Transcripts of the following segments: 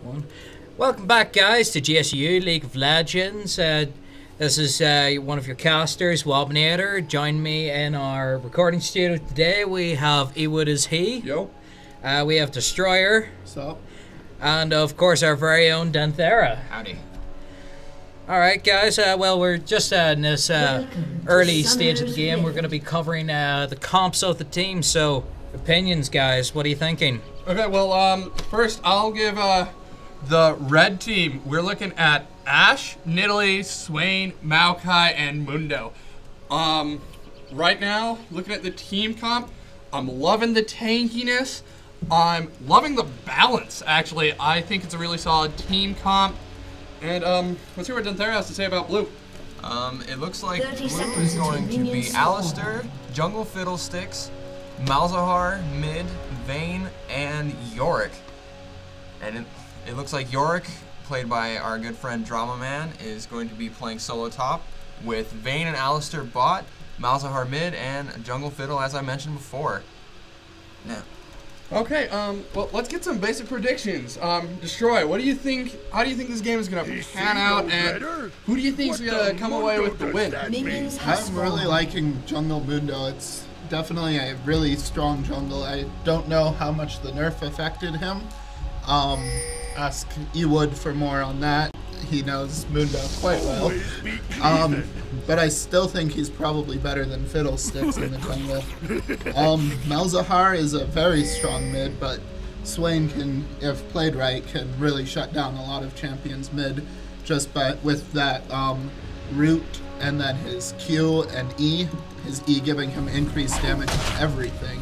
One. Welcome back, guys, to GSUU League of Legends. This is one of your casters, Wobnator. Join me in our recording studio today. We have Ewood is he. Yo. We have Destroyer. What's up? And of course our very own Danthera. Howdy. Alright guys, well we're just in this early stage of the game. We're going to be covering the comps of the team, so opinions guys, what are you thinking? Okay, well first I'll give the red team. We're looking at Ash, Nidalee, Swain, Maokai, and Mundo. Right now, looking at the team comp, I'm loving the tankiness. I'm loving the balance, actually. I think it's a really solid team comp. And let's hear what Danthera has to say about blue. It looks like blue is going to be Alistair, Jungle Fiddlesticks, Malzahar, Mid, Vayne, and Yorick. And it looks like Yorick, played by our good friend Dramaman, is going to be playing solo top with Vayne and Alistair bot, Malzahar mid, and Jungle Fiddle, as I mentioned before. Now. Okay, well, let's get some basic predictions. Destroy, what do you think, how do you think this game is going to pan out, and who do you think is going to come away with the win? I'm really liking Jungle Mundo. It's definitely a really strong jungle. I don't know how much the nerf affected him. Ask Ewood for more on that. He knows Mundo quite well. But I still think he's probably better than Fiddlesticks in the jungle. Malzahar is a very strong mid, but Swain can, if played right, can really shut down a lot of champions mid just with that root and then his Q and E. His E giving him increased damage on everything.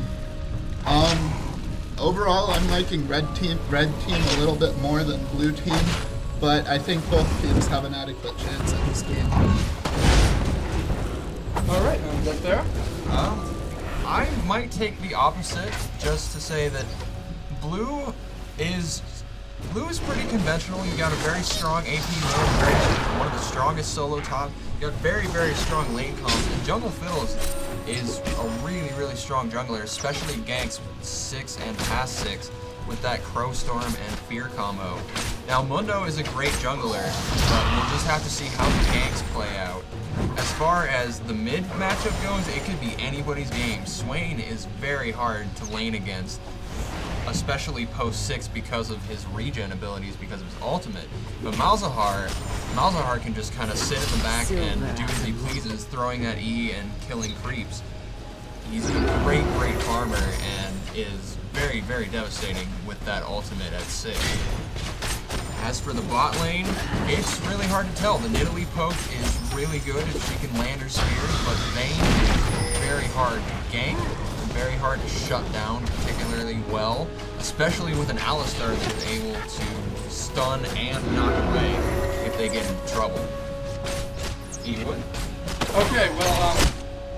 Overall, I'm liking red team a little bit more than blue team, but I think both teams have an adequate chance at this game. All right, up there. I might take the opposite, just to say that blue is pretty conventional. You got a very strong AP mid, one of the strongest solo top. You got very, very strong lane comps, and Jungle Fiddle is a really, really strong jungler, especially ganks 6 and past 6 with that Crow Storm and Fear combo. Now Mundo is a great jungler, but we'll just have to see how the ganks play out. As far as the mid matchup goes, it could be anybody's game. Swain is very hard to lane against, especially post 6 because of his regen abilities, because of his ultimate. But Malzahar can just kind of sit in the back and do as he pleases, throwing that E and killing creeps. He's a great, great farmer and is very, very devastating with that ultimate at 6. As for the bot lane, it's really hard to tell. The Nidalee poke is really good if she can land her spears, but Vayne is very hard to gank, very hard to shut down particularly well, especially with an Alistair that is able to stun and knock away if they get into trouble. Ewood? Okay, well,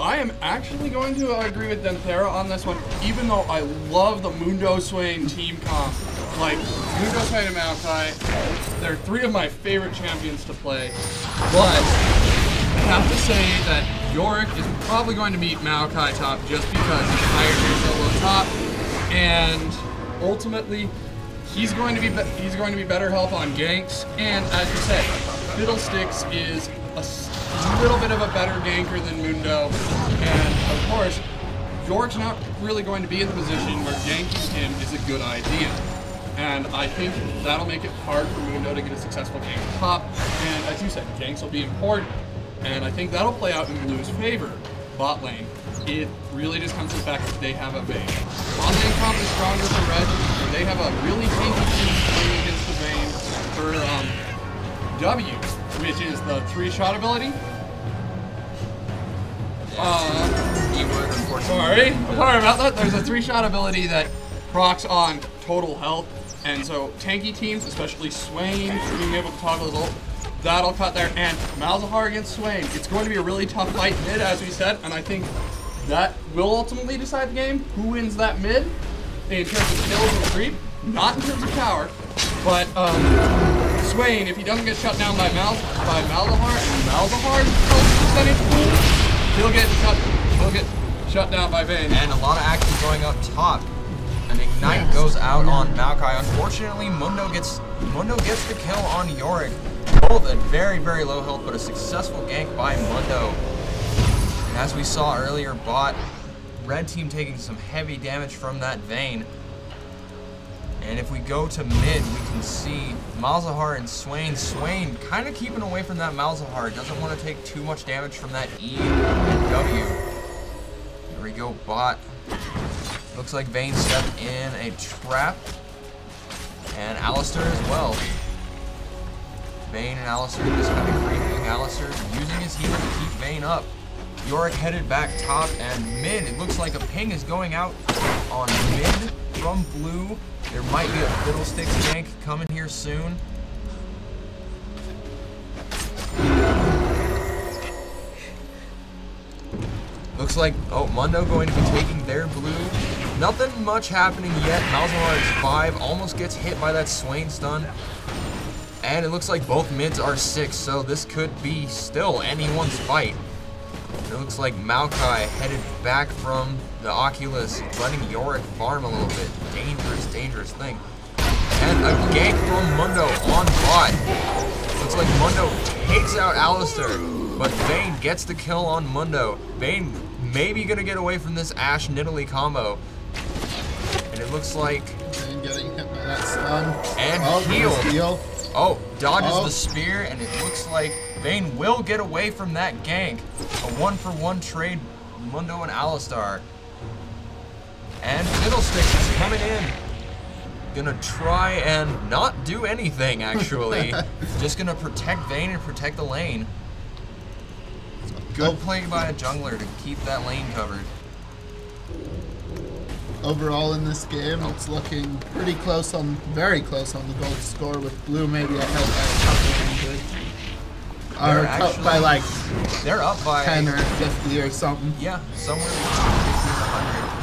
I am actually going to agree with Danthera on this one, even though I love the Mundo Swain team comp. Like, Mundo Swain and Maokai, they're 3 of my favorite champions to play, but I have to say that Yorick is probably going to beat Maokai top just because he's higher tier solo top, and ultimately he's going to be better help on ganks. And as you said, Fiddlesticks is a little bit of a better ganker than Mundo, and of course Yorick's not really going to be in the position where ganking him is a good idea. And I think that'll make it hard for Mundo to get a successful gank top. And as you said, ganks will be important. And I think that'll play out in blue's favor. Bot lane, it really just comes to the fact that they have a Vayne. Bot lane comp is stronger for red, and they have a really tanky team playing against the Vayne for W, which is the 3-shot ability. Sorry about that. There's a 3-shot ability that procs on total health, and so tanky teams, especially Swain, being able to toggle his ult, that'll cut there. And Malzahar against Swain, it's going to be a really tough fight mid, as we said, and I think that will ultimately decide the game. Who wins that mid in terms of kills and creep, not in terms of power, but Swain, if he doesn't get shut down by Malzahar, and Malzahar's health percentage, he'll get shut down by Vayne. And a lot of action going up top. An ignite goes out on Maokai. Unfortunately, Mundo gets the kill on Yorick. Both at very, very low health, but a successful gank by Mundo. And as we saw earlier, bot, red team taking some heavy damage from that Vayne. And if we go to mid, we can see Malzahar and Swain. Swain kind of keeping away from that Malzahar. Doesn't want to take too much damage from that E and W. Here we go, bot. Looks like Vayne stepped in a trap. And Alistar as well. Vayne and Alistar just kind of creeping. Alistar using his healer to keep Vayne up. Yorick headed back top and mid. It looks like a ping is going out on mid from blue. There might be a Fiddlesticks gank coming here soon. Looks like, oh, Mundo going to be taking their blue. Nothing much happening yet. Malzahar is 5, almost gets hit by that Swain stun. And it looks like both mids are 6, so this could be still anyone's fight. It looks like Maokai headed back from the Oculus, letting Yorick farm a little bit. Dangerous, dangerous thing. And a gank from Mundo on bot. Looks like Mundo takes out Alistar, but Vayne gets the kill on Mundo. Vayne maybe gonna get away from this Ashe Nidalee combo. And it looks like Vayne getting hit by that stun. And healed. Oh, dodges the spear, and it looks like Vayne will get away from that gank. A 1-for-1 trade, Mundo and Alistar. And Fiddlesticks is coming in. Gonna try and not do anything, actually. Just gonna protect Vayne and protect the lane. Good play by a jungler to keep that lane covered. Overall in this game, it's looking pretty close on, very close on the gold score, with blue maybe ahead by a couple hundred. Or actually, by like they're up by 10 or 50 or something. Yeah, somewhere between 50 and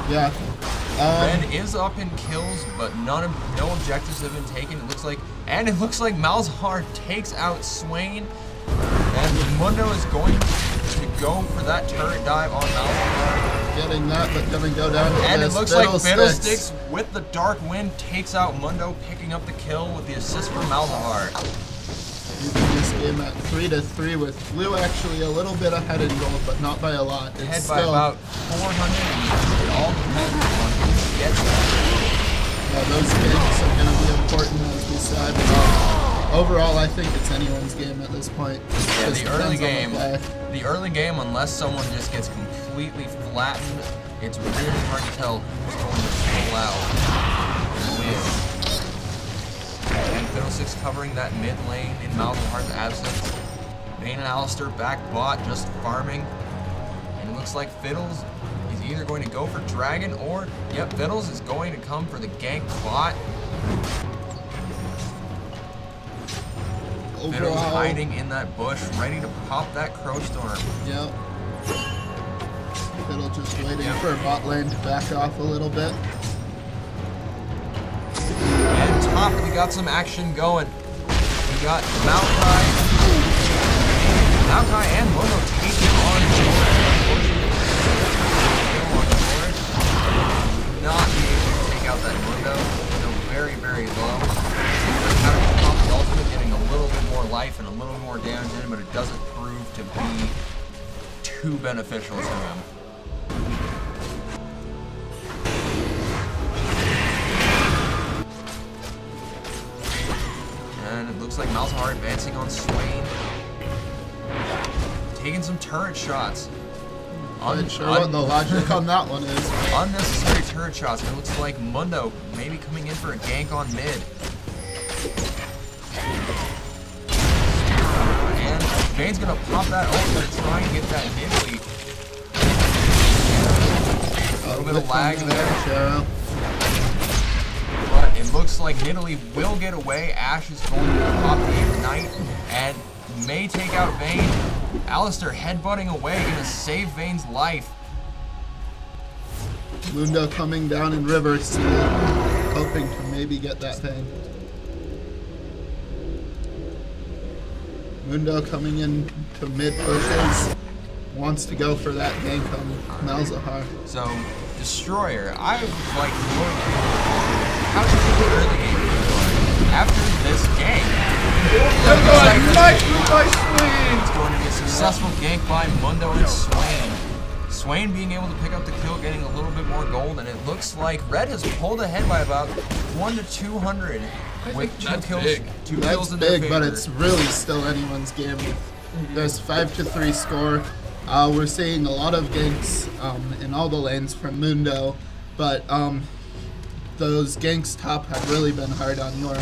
100. Yeah. Red is up in kills, but no objectives have been taken. It looks like Malzahar takes out Swain, and Mundo is going to go for that turret dive on Malzahar. Getting that, but gonna go down to and this. It looks like Fiddlesticks with the Dark Wind takes out Mundo, picking up the kill with the assist from Malzahar. Using this game at 3-3 with blue actually a little bit ahead in gold, but not by a lot. It's ahead still by about 400. It all depends on who gets that. Yeah, those games are going to be important, as we said. Overall, I think it's anyone's game at this point. Yeah, the early game, unless someone just gets completely flattened, it's really hard to tell who's going to pull out and win. And Fiddlesticks covering that mid lane in Malzahar's absence. Vayne and Alistar back bot, just farming. And it looks like Fiddles is either going to go for Dragon or, yep, Fiddles is going to come for the gank bot. Fiddles hiding in that bush, ready to pop that Crow Storm. Yep. Fiddle just waiting for bot lane to back off a little bit. And top, we got some action going. We got Maokai and Mundo taking on Jordan. Not being able to take out that Mundo. Still very, very low. Kind of pop the ultimate, getting a little bit more life and a little more damage in him, but it doesn't prove to be too beneficial to him. And it looks like Malzahar advancing on Swain. Taking some turret shots. Not sure what the logic on that one is. Unnecessary turret shots. And it looks like Mundo maybe coming in for a gank on mid. And Vayne's gonna pop that ult to try and get that mid lead. A little bit of lag there. But it looks like Nidalee will get away. Ashe is going to pop the ignite and may take out Vayne. Alistar headbutting away, gonna save Vayne's life. Mundo coming down in river, still hoping to maybe get that thing. Mundo coming in to mid pushes, wants to go for that gank on Malzahar. So Destroyer, I would like more. How do you think the early game is going? After this game, Nice move by Swain! it's going to be a successful gank by Mundo and Swain. Swain being able to pick up the kill, getting a little bit more gold, and it looks like Red has pulled ahead by about 1 to 200 with two kills in their big, favor. but it's really still anyone's game. There's 5-3 score. We're seeing a lot of ganks in all the lanes from Mundo, but those ganks top have really been hard on your.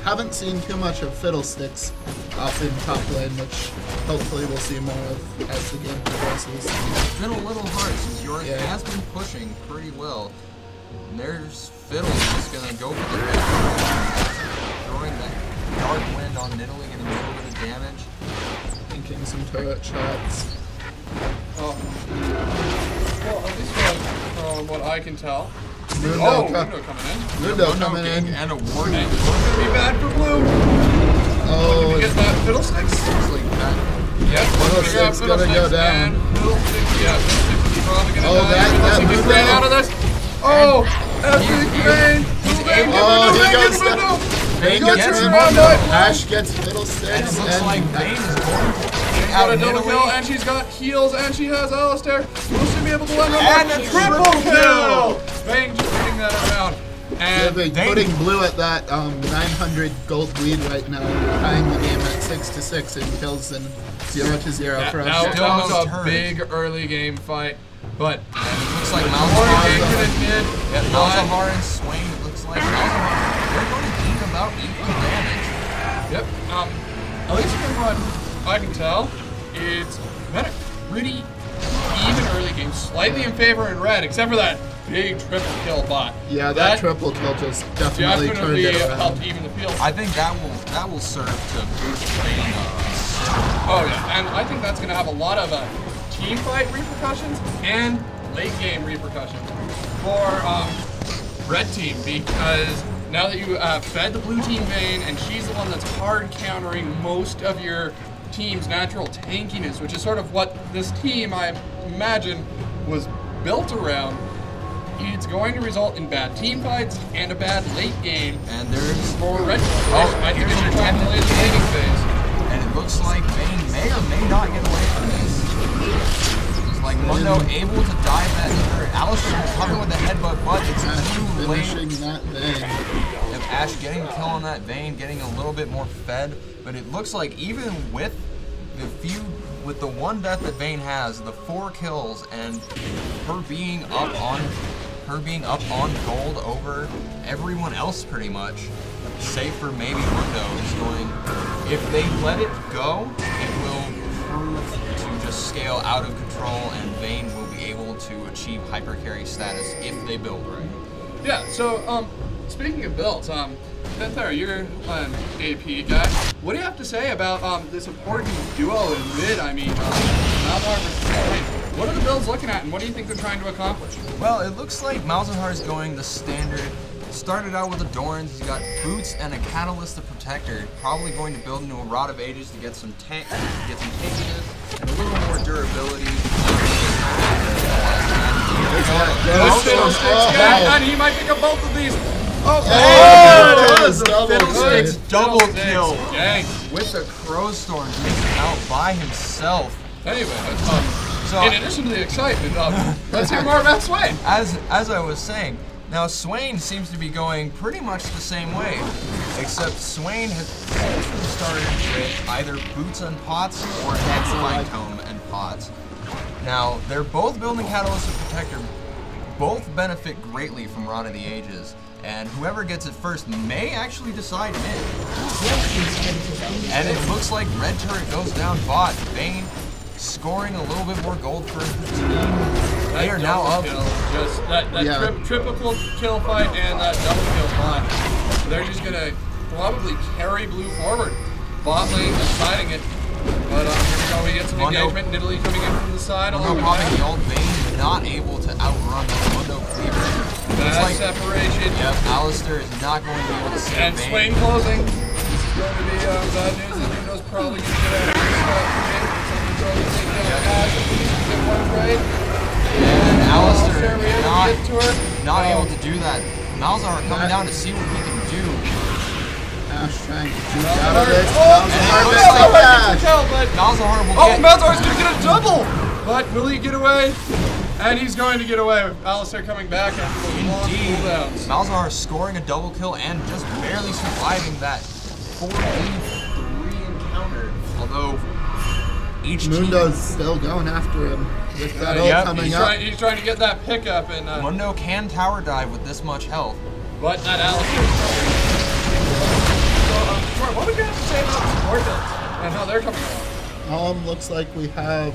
Haven't seen too much of Fiddlesticks up in top lane, which hopefully we'll see more of as the game progresses. It's been a little hard since yours has been pushing pretty well. And there's Fiddle just gonna go for the red. Throwing that dark wind on Nidalee, getting a little bit of damage. Thinking some turret shots. Well, at least from what I can tell. Mundo Mundo coming in. Mundo coming in. And a warning. It's gonna be bad for blue. Oh, Did we get that Fiddlesticks? Looks like that. Yep. Fiddlesticks gonna go down. And Fiddlesticks, yeah, Fiddlesticks is probably gonna Oh, die. that Fiddlesticks Mundo. ran out of this. Oh, epic Vayne. He's able. Oh, he goes Mundo. down. Vayne He gets gets him. Mundo. Ash gets Fiddlesticks. And it looks like Vayne is going to Got a out double kill, Nidalee. and she's got heals, and she has Alistair. Will she be able to land one And more? a Triple kill! Vayne just getting that around. And They're putting blue at that 900 gold lead right now, tying the game at 6-6 in kills and 0-0 for that us. was a turned. big early game fight, but Looks like more Malzahar. engagement it did. Yeah, Malzahar and Swain. It looks like Malzahar. They're going to gain about equal damage. Yep. At least from what I can tell, it's been a pretty even early game, slightly in favor in red, except for that big triple kill bot. Yeah, that triple kill just definitely turned it around. helped even the field. I think that will serve to boost Vayne up. Oh yeah, and I think that's going to have a lot of team fight repercussions and late game repercussions for red team, because now that you fed the blue team Vayne, and she's the one that's hard countering most of your team's natural tankiness, which is sort of what this team, I imagine, was built around. It's going to result in bad team fights and a bad late game. And there's For red team. I think here's they should your try to delay the laning phase. and it looks like Vayne may or may not get away from this. It's like Mundo able to dive that turret. Alistair coming with the headbutt, but it's too late. Finishing that Vayne. Of Ash getting the kill on that Vayne, getting a little bit more fed, but it looks like even with the few, with the one death that Vayne has, the 4 kills, and her being up on gold over everyone else pretty much, save for maybe Mundo, is going, if they let it go, it will prove to just scale out of control, and Vayne will be able to achieve hyper carry status if they build right. Yeah, so, speaking of builds, Benthara, you're an AP guy. What do you have to say about this important duo in mid? I mean, Malzahar versus Swain. What are the builds looking at, and what do you think they're trying to accomplish? Well, it looks like Malzahar is going the standard. Started out with Adorns, he's got Boots and a Catalyst of Protector. Probably going to build into a Rod of Ages to get some tankiness and a little more durability. And he might pick up both of these. Fiddlesticks double kill Dang. with a Crow Storm taken out by himself. Anyway, So in addition to the excitement, let's hear more about Swain. as I was saying, now Swain seems to be going pretty much the same way, except Swain has started with either Boots and Pots or Hexalite Tome and Pots. Now they're both building Catalyst of Protector. Both benefit greatly from Rod of the Ages, and whoever gets it first may actually decide mid. And it looks like red turret goes down bot. Vayne scoring a little bit more gold for the team. They are now up. Just that triple kill fight and that double kill bot. They're just gonna probably carry blue forward. Bot lane deciding it. But here we go, we get some engagement. Nidalee coming in from the side. Mundo popping the old Vayne, not able to outrun the Mundo cleaver. That's like separation. Yep, Alistair is not going to be able to save And Vayne. Swain closing. This is going to be bad news. And Mundo's probably going to get out of this spot. Something's going to take down Ash. At least get one trade. And Alistair get to her. not able to do that. Malzahar coming down to see what he can do. Ash trying to juke out of it. Malzahar will Oh, get... Malzahar's going to get a double! But will he get away? And he's going to get away with Alistair coming back after the long Indeed. cooldowns. Malzahar scoring a double kill and just barely surviving that 4v3 encounter. Although each Mundo's team... still going after him with that ult Yep, coming up. He's trying to get that pickup, and Mundo can tower dive with this much health. but not Alistair. So, Troy, what would you have to say about the support builds and how they're coming along? Looks like we have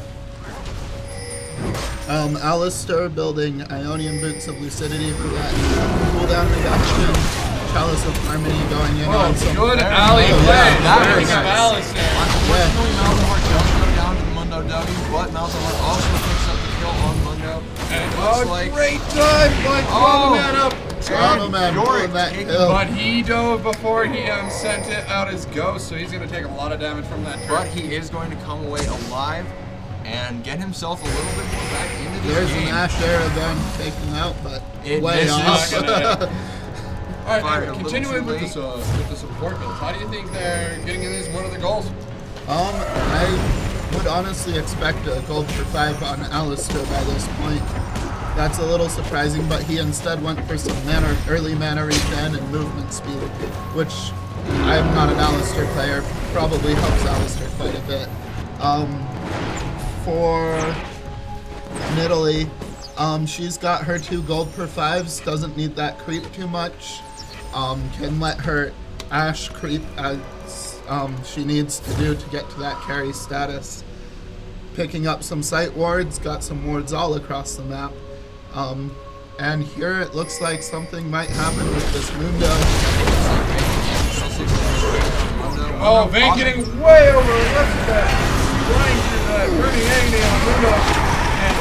Alistair building Ionian Boots of Lucidity for that cooldown reduction. Chalice of Harmony going in on some... Good alley play. Very Speaking of nice. Alistair. Unfortunately, Malzahar does go down to the Mundo W, but Malzahar also picks up the kill on Mundo. And it looks was like- great time by Dramaman up. Dramaman pulling that kill. But he dove before he sent it out as ghost, so he's going to take a lot of damage from that But turret. he is going to come away alive and get himself a little bit more back into this There's game. an Ash there again taking out, but It way misses. off. Not gonna hit. All right, Fired anyway, a little continuing too with the support builds, how do you think they're getting in this one of the goals? I would honestly expect a gold for 5 on Alistair by this point. That's a little surprising, but he instead went for some early mana regen and movement speed, which I'm not an Alistair player, probably helps Alistair quite a bit. For Nidalee, she's got her 2 gold per 5s, doesn't need that creep too much, can let her Ash creep as she needs to do to get to that carry status. Picking up some sight wards, got some wards all across the map. And here it looks like something might happen with this Mundo. Oh, Vayne getting way over the left of that. Running through that burning agony on Mundo. And,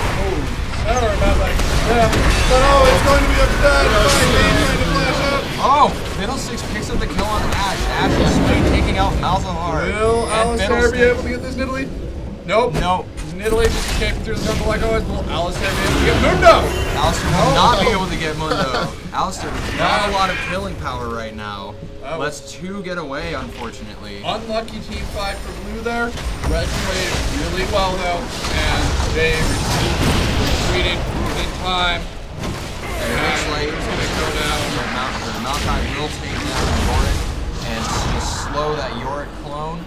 sorry about that. Yeah. But it's going to be a bad fight. Vayne trying to flash up. Oh, Fiddlesticks picks up the kill on Ash. Ash is taking out Malzahar. Will And Alistair be able to get this Nidalee? Nope. Nope. Nidalee just escaping through the jungle like always. Will Alistair be able to get Mundo? Alistair will not be able to get Mundo. Alistair does not have a lot of killing power right now. Lets 2 get away, unfortunately. Unlucky team fight for Blue there. Red played really well though, and they retreated in time. It looks like Blue's gonna go down. the Maokai will take down Yorick and just slow that Yorick clone.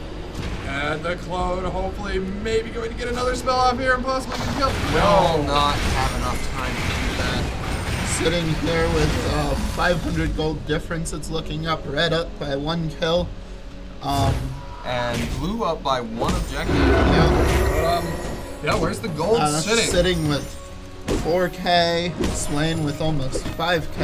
And the clone hopefully maybe going to get another spell off here and possibly get killed. Will not have enough time to do that. Sitting here with 500 gold difference, it's looking up. Red up by 1 kill. And Blue up by 1 objective. Yeah, Yeah, where's the gold sitting? sitting with 4K, Swain with almost 5K.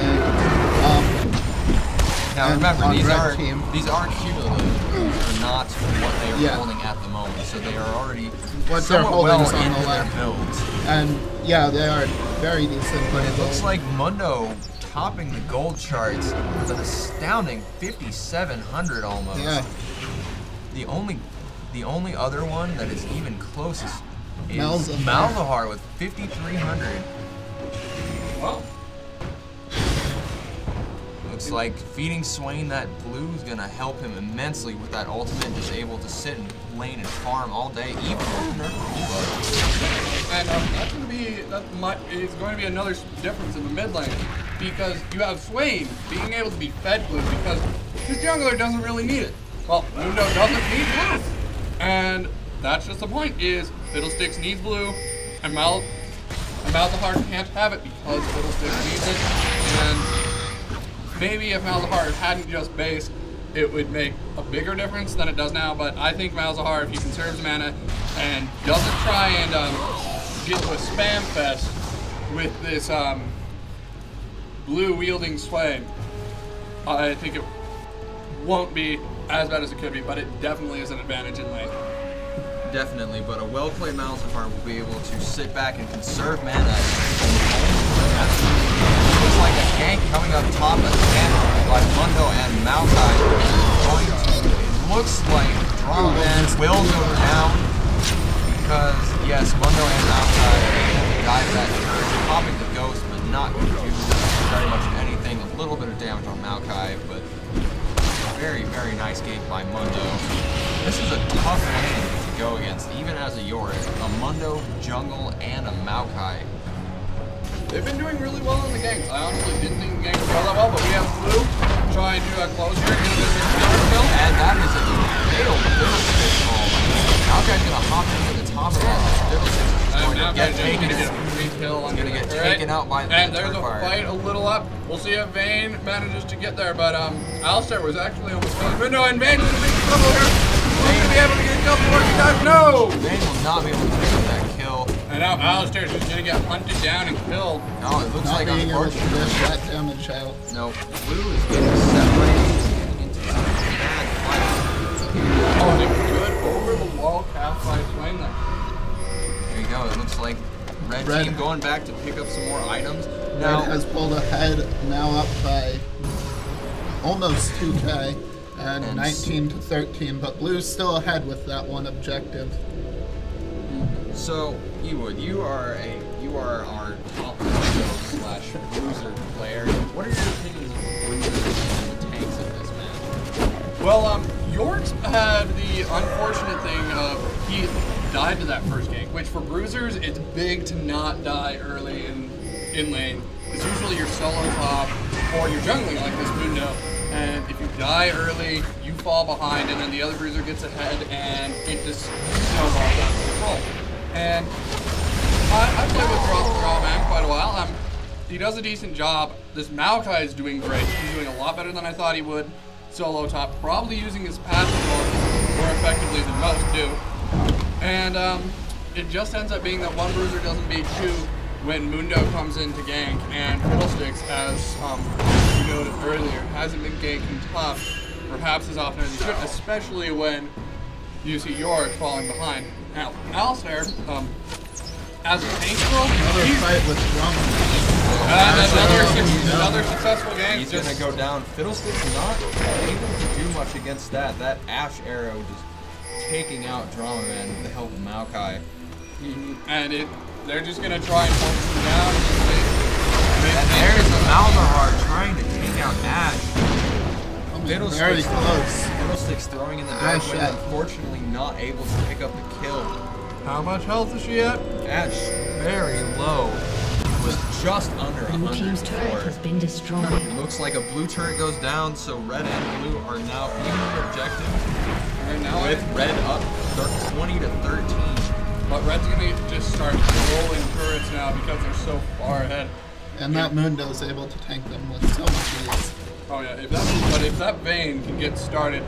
Now And remember, on these red are team. cumulative. They're not what they are Yeah. holding at the moment, so they are already What they're somewhat holding well is on into the their left. builds. And yeah, they are very decent. But it looks like Mundo topping the gold charts with an astounding 5,700 almost. Yeah. The only other one that is even closest is Malzahar. Malzahar with 5,300. Well, Looks like feeding Swain that blue is gonna help him immensely with that ultimate, just able to sit in lane and farm all day, even with Nerf Rebuff. and is going to be another difference in the mid lane because you have Swain being able to be fed blue because his jungler doesn't really need it. Well, Mundo doesn't need blue, and that's just the point. Is Fiddlesticks needs blue, and Malzahar can't have it because Fiddlesticks needs it, and maybe if Malzahar hadn't just based, it would make a bigger difference than it does now, but I think Malzahar, if he conserves mana and doesn't try and get to a spam fest with this blue wielding Swain, I think it won't be as bad as it could be, but it definitely is an advantage in lane. Definitely, but a well-played Malzahar will be able to sit back and conserve mana. Looks like a gank coming up top again by Mundo and Maokai. It looks like Dramaman will go down because, yes, Mundo and Maokai dive that turn, popping the ghost, but not going to do very much anything. A little bit of damage on Maokai, but very, very nice game by Mundo. This is a tough lane to go against, even as a Yorick. A Mundo, jungle, and a Maokai. They've been doing really well in the ganks. I honestly didn't think the ganks would go that well, but we have Blue trying to close here. And that is a fatal Fiddlesticks call. Maokai's going to hop into the top of that. Fiddlesticks is going to get taken out by the And there's a fight a little up. We'll see if Vayne manages to get there, but Alistair was actually almost on the window, and Vayne's in a big trouble here. Vayne going to be able to get a kill before he dies. No! Vayne will not be able to pick up that kill. And now Alistair's just going to get hunted down and killed. No, it looks Not like being able to unfortunately. dish that damage out. No, Blue is getting separated. He's getting into some bad fights. Oh, and a good over the wall cast by Swain there. There you go. It looks like Red team going back to pick up some more items. Red has pulled ahead, now up by almost 2K and 19 to 13, but Blue's still ahead with that one objective. So, Ewood, you are our top /loser player. What are your opinions of Bruisers and the tanks in this match? Well, York's had the unfortunate thing of he died to that first gank, which for Bruisers, it's big to not die early in lane. It's usually your solo top or you're jungling like this Mundo. And if you die early, you fall behind, and then the other Bruiser gets ahead, and it just snowballs out of control. And I played with Dramaman quite a while. He does a decent job. This Maokai is doing great. He's doing a lot better than I thought he would. Solo top, probably using his passive more effectively than most do. And it just ends up being that one Bruiser doesn't beat two when Mundo comes in to gank, and Fiddlesticks, as you noted earlier, hasn't been ganking top perhaps as often as he should, especially when you see Yorick falling behind. Now, Alistair, as a tank role, Another fight with another successful game. He's going to go down. Fiddlesticks not able to do much against that. That Ash arrow just taking out Dramaman with the help of Maokai. And they're just going to try and force him down. And there's a Malzahar trying to take out Ash. Very close. Fiddlesticks throwing in the dark, but unfortunately not able to pick up the kill. How much health is she at? Ash very low. Was just under Blue 100. team's turret has been destroyed. Looks like a blue turret goes down, so red and blue are now in the objective. And now With red up 20 to 13. But red's going to just start rolling turrets now because they're so far ahead. And that Mundo's able to tank them with so much ease. Oh yeah, if that Vayne can get started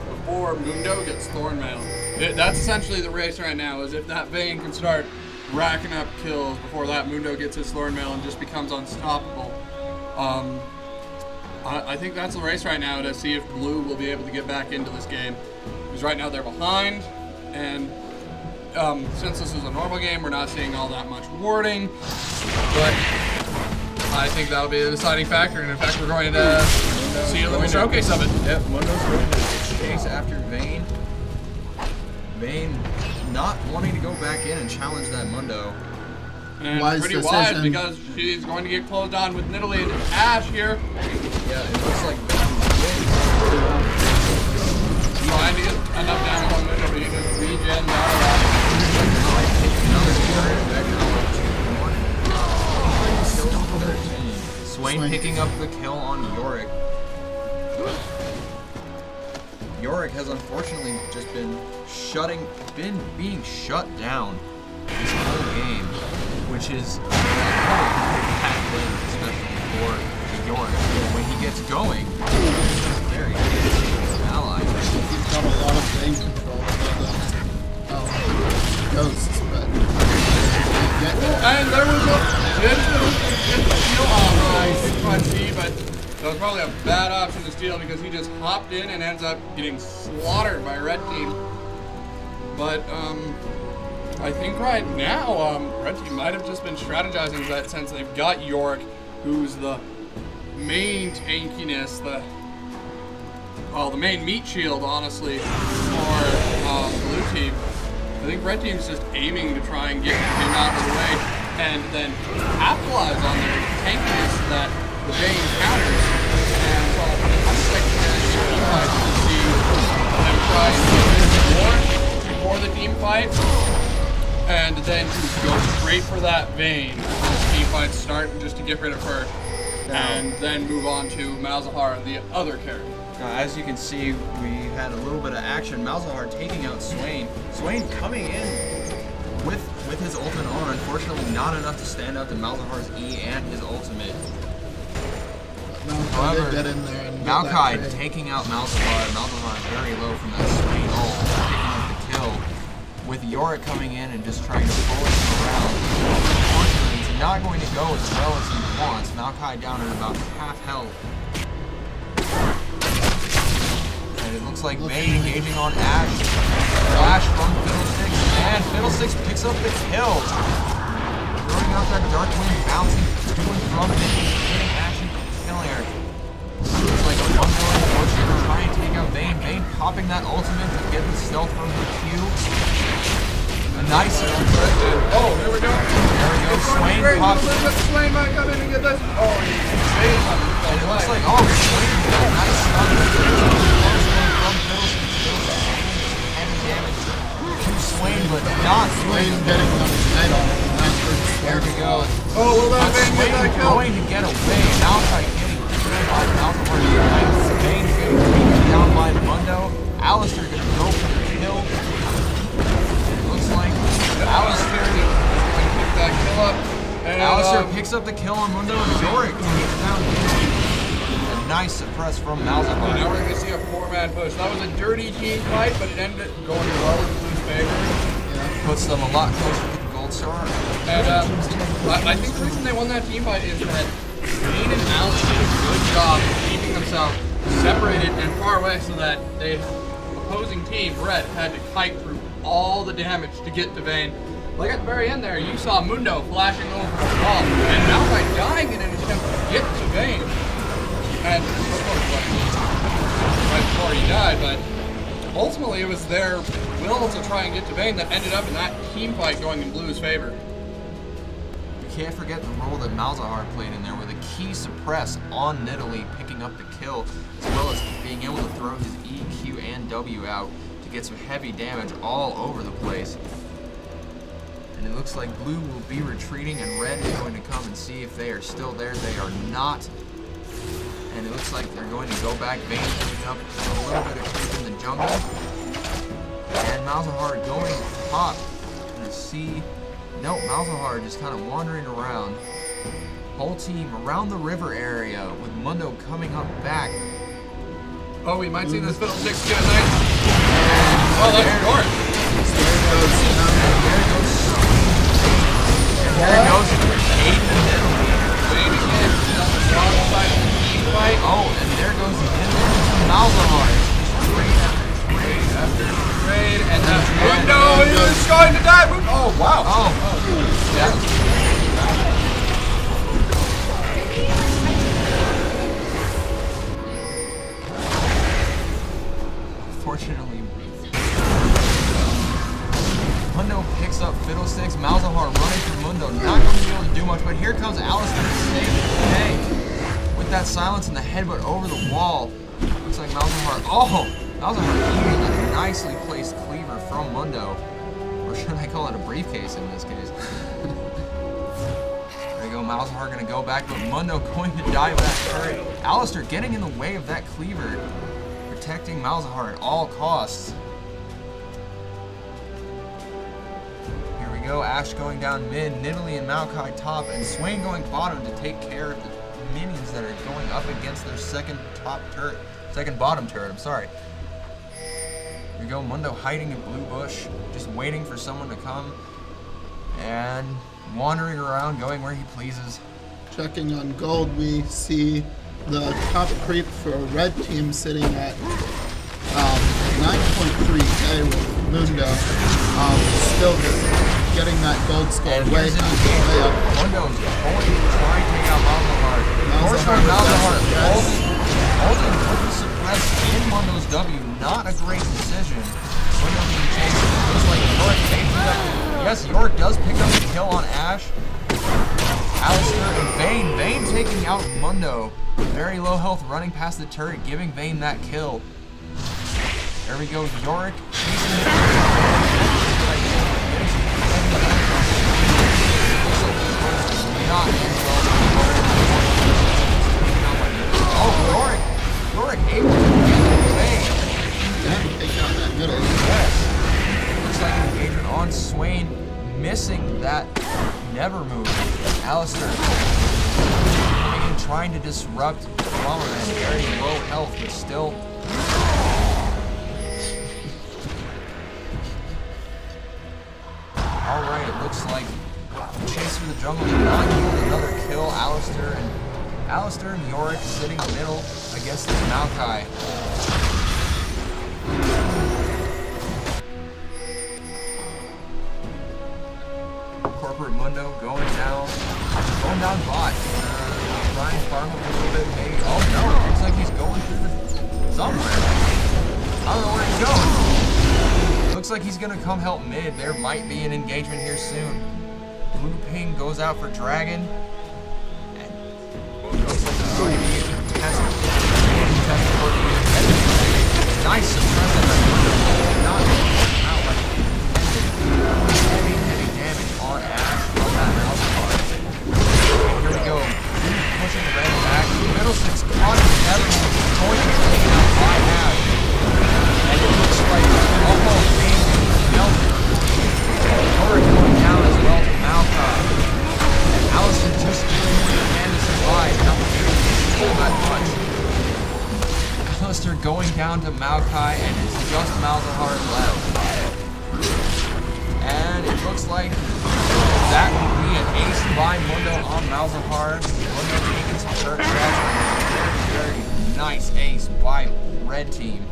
before Mundo gets Thornmail, that's essentially the race right now, is if that Vayne can start racking up kills before that Mundo gets his Thornmail and just becomes unstoppable. I think that's the race right now, to see if Blue will be able to get back into this game. Because right now they're behind, and since this is a normal game, we're not seeing all that much warding, but I think that'll be the deciding factor, and in fact we're going to see a little showcase of it. Yep, Mundo's going to chase after Vayne. Vayne not wanting to go back in and challenge that Mundo. And Wise pretty decision. wise, because she's going to get closed on with Nidalee and Ash here. Yeah, it looks like Vayne wins. Trying to get enough damage on Mundo, but you just regen down. Another turret back Swain picking up the kill on Yorick. Yorick has unfortunately just been being shut down this whole game, which is a bad thing, especially for Yorick. When he gets going, he's very good ally. He's got a lot of lane control for the ghosts, but And there was a steal on but that was probably a bad option to steal because he just hopped in and ends up getting slaughtered by red team. But I think right now red team might have just been strategizing that since they've got Yorick, who's the main tankiness, the main meat shield, honestly, for blue team. I think red team's just aiming to try and get him out of the way. and then capitalize on their tankiness that the Vayne counters. And so I'm expecting that to see them try and get this more before the team fight, and then to go straight for that Vayne when the team fight start, just to get rid of her, and then move on to Malzahar, the other character. As you can see, we had a little bit of action. Malzahar taking out Swain. Swain coming in with his ultimate on. Unfortunately, not enough to stand up to Malzahar's E and his ultimate. However, get in there and Maokai taking out Malzahar. Malzahar very low from that Swain ult, picking up the kill. With Yorick coming in and just trying to pull him around. Unfortunately, it's not going to go as well as he wants. Maokai down at about half health. And it looks like Vayne engaging on Ash. Flash from Fiddlesticks, and Fiddlesticks picks up the kill. Throwing out that Dark Wind, bouncing to and from it, hitting Ash and killing her. Looks like a one-going push to try and take out Vayne. Vayne popping that ultimate to get the stealth from the Q. A nice oh, there we go. There we go. Swain pops. Swain might come in and get this. Oh, Vayne. And it looks like, oh, Swain got a nice stun. Heavy damage to Swain, but not Swain getting them head on. There we go. Oh, will that But Vayne Swain get that kill? going to get away. Maokai getting killed by Malzahar. Vayne getting beaten down by Mundo. Alistair going to go for the kill. It looks like Alistair going to pick that kill up. And, Alistair picks up the kill on Mundo, and Yorick takes down a nice suppress from Malzahar. Now we're going to see a 4-man push. That was a dirty team fight, but it ended up going well in Blue's favor. Puts them a lot closer to the gold star. And I think the reason they won that team fight is that Vayne and Alistair did a good job of keeping themselves separated and far away so that the opposing team, Red, had to kite through all the damage to get to Vayne. Like at the very end there, you saw Mundo flashing over the wall, and Maokai dying in an attempt to get to Vayne. And of course, right before he died, but ultimately it was their will to try and get to Vayne that ended up in that team fight going in Blue's favor. You can't forget the role that Malzahar played in there with a key suppress on Nidalee picking up the kill, as well as being able to throw his E, Q, and W out to get some heavy damage all over the place. And it looks like Blue will be retreating and Red is going to come and see if they are still there. They are not. And it looks like they're going to go back. Vayne picking up a little bit of creep in the jungle. And Malzahar going top. Gonna see. Nope, Malzahar just kind of wandering around. Whole team around the river area with Mundo coming up back. Oh, we might see this Fiddlesticks get a nice. Oh, that's short. There goes Aiden and Nidalee. Vayne again. Wrong side of the team fight. Oh, and there goes Malzahar. Trade after trade, and then Mundo is going to die. Oh, wow. Oh, yeah. Unfortunately, Mundo picks up Fiddlesticks. Malzahar running through Mundo, not going to be able to do much, but here comes Alistair to save the day. With that silence in the headbutt over the wall. Looks like Malzahar. Oh! Malzahar eating a nicely placed cleaver from Mundo. Or should I call it a briefcase in this case? There you go, Malzahar going to go back, but Mundo going to die with that turret. Alistair getting in the way of that cleaver. Protecting Malzahar at all costs. Here we go, Ash going down mid, Nidalee and Maokai top, and Swain going bottom to take care of the minions that are going up against their second bottom turret, I'm sorry. Here we go, Mundo hiding in blue bush, just waiting for someone to come, and wandering around, going where he pleases. Checking on gold, we see the top creep for a red team sitting at 9.3k with Mundo. Still getting that gold score way up. Mundo's going to try and take out Malzahar. Malzahar holding with the suppress in Mundo's W. Not a great decision. Mundo being chased. Looks like Yorick takes that Yes, Yorick does pick up the kill on Ash. Alistair and Vayne. Vayne taking out Mundo. Very low health running past the turret, giving Vayne that kill. There we go, Yorick chasing it. Not as well. Oh, Yorick able to get away. Yeah, take out that middle. Yes. Looks like an engagement on Swain, missing that never move. Alistair coming in, trying to disrupt Dramaman2. Very low health, but still. Alright, it looks like chase through the jungle did not yield another kill. Alistair and Yorick sitting middle against this Maokai. Corporate Mundo going down bot. Trying to farm him a little bit, maybe. Oh no, it looks like he's going through the somewhere. I don't know where he's going. Looks like he's gonna come help mid. There might be an engagement here soon. Blue ping goes out for Dragon. And looks like it's going to be a contested. Nice suppress at that window. Not out like heavy damage on Ash on that mouse part. Here we go. Pushing the red back. Middle six caught him together. Going to clean out by Ash. And it looks like almost being melted. Yorick going down as well to Maokai. And Alistair just doing what he can to survive. Not all that much. Alistair going down to Maokai, and it's just Malzahar left. And it looks like that will be an ace by Mundo on Malzahar. Mundo taking some turret shots. Very nice ace by red team.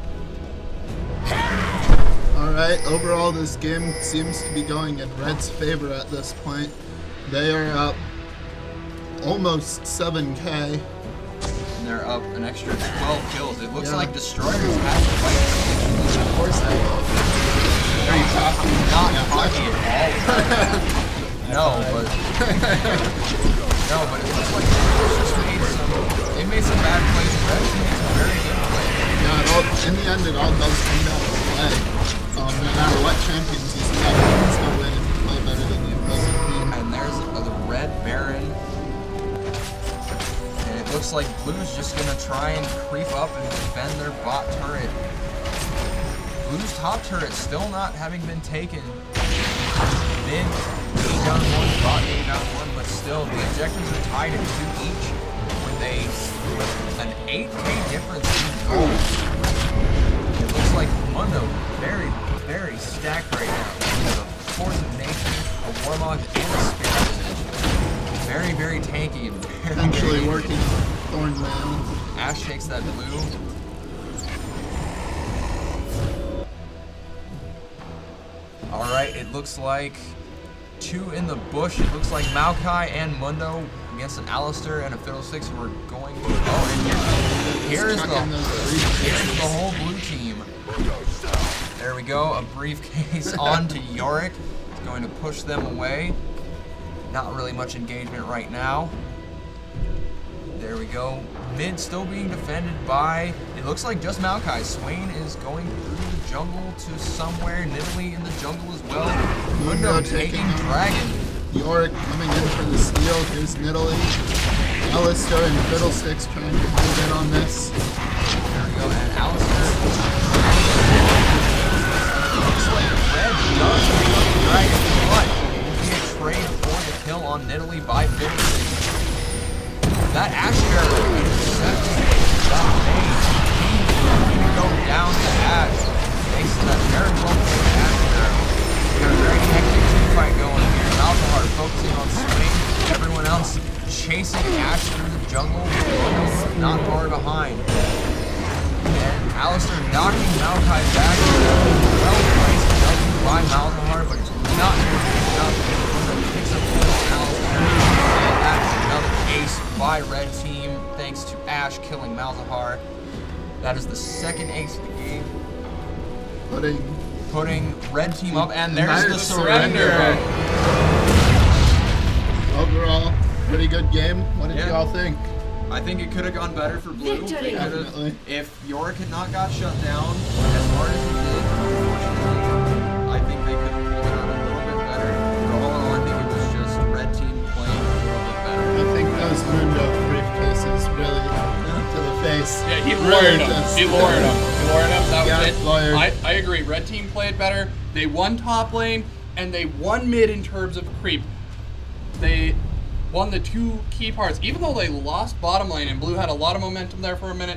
Alright, overall this game seems to be going in Red's favor at this point. They are up almost 7k. And they're up an extra 12 kills. It looks like Destroyers have to fight. Of course they will. Very cocky. Not cocky at all. No, but it looks like they made some bad plays. Red made some very good plays. Yeah, in the end it all does come down to play. No matter what champions he's got, he's going to win if you play better than the opposing team. And there's the red Baron. And it looks like Blue's just going to try and creep up and defend their bot turret. Blue's top turret still not having been taken. Mid down one, bot down one, but still the objectives are tied at 2 each with an 8k difference in gold. It looks like Mundo very stacked right now. He has a Force of Nature, a Warlock, and a Spirit. Very tanky and Eventually working Thornman. Ash takes that blue. Alright, it looks like 2 in the bush. It looks like Maokai and Mundo against an Alistair and a Fiddlesticks who are going. Oh, and here's the whole blue team. There we go, a briefcase onto Yorick. It's going to push them away. Not really much engagement right now. There we go. Mid still being defended by, it looks like just Maokai. Swain is going through the jungle to somewhere. Nidalee in the jungle as well. Mundo taking Dragon. Yorick coming in for the steal. Here's Nidalee. Alistair and Fiddlesticks trying to move in on this. There we go, and Alistair. Looks like Red does take Dragon, but it will be a trade for the kill on Nidalee by Fiddlesticks. That Ash Barrel intercepting that main. He can go down to Ash. Thanks to that very well-played Ash Barrel. We got a very hectic team fight going here. Malzahar focusing on Swain. Everyone else chasing Ash through the jungle. Not far behind. And Alistair knocking Maokai back. Well-placed W by Malzahar, but it's not going to pick up. Picks up Alistair. And that's another ace by red team, thanks to Ash killing Malzahar. That is the second ace of the game. Putting putting red team up, and there's There's the the surrender. Overall, pretty good game. What did Yeah. y'all think? I think it could have gone better for Blue. Victory. It could've- Definitely. If Yorick had not got shut down as hard as he did, unfortunately, I think they could have pulled it out a little bit better. But all in all, I think it was just red team playing a little bit better. I think those Mundo briefcases really to the face. Yeah, he Really lawyered him. just- He lawyered him. He lawyered him. That Yeah, was it. lawyered. I agree. Red team played better. They won top lane, and they won mid in terms of creep. They won the two key parts. Even though they lost bottom lane, and Blue had a lot of momentum there for a minute,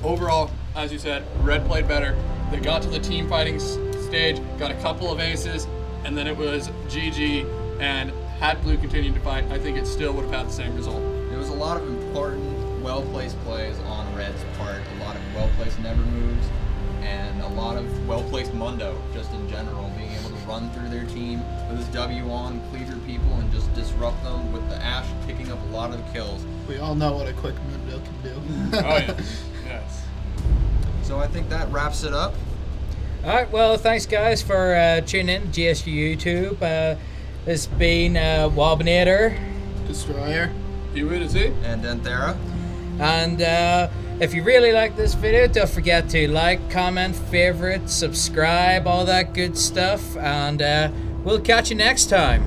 overall, as you said, Red played better. They got to the team fighting stage, got a couple of aces, and then it was GG. And had Blue continued to fight, I think it still would have had the same result. There was a lot of important, well-placed plays on Red's part, a lot of well-placed never moves, and a lot of well-placed Mundo, just in general, being able to run through their team with his W on, cleave your people, and just disrupt them with the Ashe picking up a lot of the kills. We all know what a quick Mundo can do. Oh yeah, yes. So I think that wraps it up. All right, well, thanks guys for tuning in to GSU YouTube. This has been Wobinator, Destroyer. You would see? And Denthera. and if you really like this video, don't forget to like, comment, favorite, subscribe, all that good stuff, and we'll catch you next time.